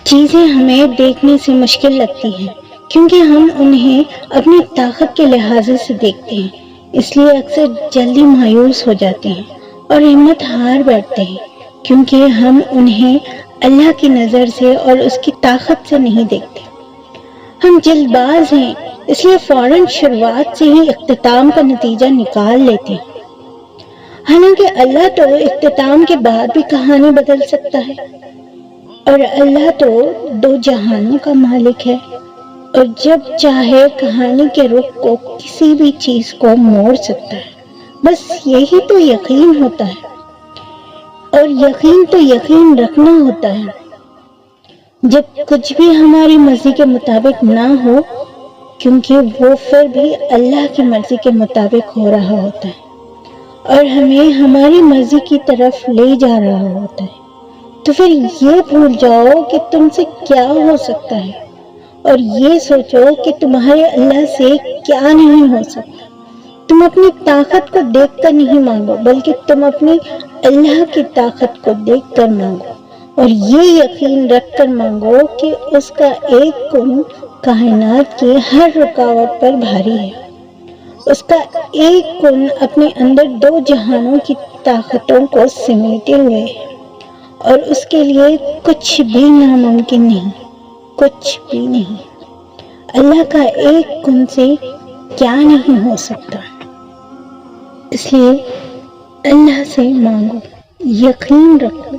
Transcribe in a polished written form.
چیزیں ہمیں دیکھنے سے مشکل لگتی ہیں کیونکہ ہم انہیں اپنی طاقت کے لحاظ سے دیکھتے ہیں، اس لیے اکثر جلدی مایوس ہو جاتے ہیں اور ہمت ہار بیٹھتے ہیں کیونکہ ہم انہیں اللہ کی نظر سے اور اس کی طاقت سے نہیں دیکھتے۔ ہم جلد باز ہیں، اس لیے فوراً شروعات سے ہی اختتام کا نتیجہ نکال لیتے ہیں، حالانکہ اللہ تو اختتام کے بعد بھی کہانی بدل سکتا ہے، اور اللہ تو دو جہانوں کا مالک ہے اور جب چاہے کہانی کے رخ کو کسی بھی چیز کو موڑ سکتا ہے۔ بس یہی تو یقین ہوتا ہے، اور یقین تو یقین رکھنا ہوتا ہے۔ جب کچھ بھی ہماری مرضی کے مطابق نہ ہو، کیونکہ وہ پھر بھی اللہ کی مرضی کے مطابق ہو رہا ہوتا ہے اور ہمیں ہماری مرضی کی طرف لے جا رہا ہوتا ہے، تو پھر یہ بھول جاؤ کہ تم سے کیا ہو سکتا ہے اور یہ سوچو کہ تمہارے اللہ سے کیا نہیں ہو سکتا۔ تم اپنی طاقت کو دیکھ کر نہیں مانگو، بلکہ تم اپنی اللہ کی طاقت کو دیکھ کر مانگو اور یہ یقین رکھ کر مانگو کہ اس کا ایک کن کائنات کی ہر رکاوٹ پر بھاری ہے، اس کا ایک کن اپنے اندر دو جہانوں کی طاقتوں کو سمیٹے ہوئے ہے اور اس کے لیے کچھ بھی ناممکن نہیں، کچھ بھی نہیں۔ اللہ کا ایک کن سے کیا نہیں ہو سکتا، اس لیے اللہ سے مانگو، یقین رکھو۔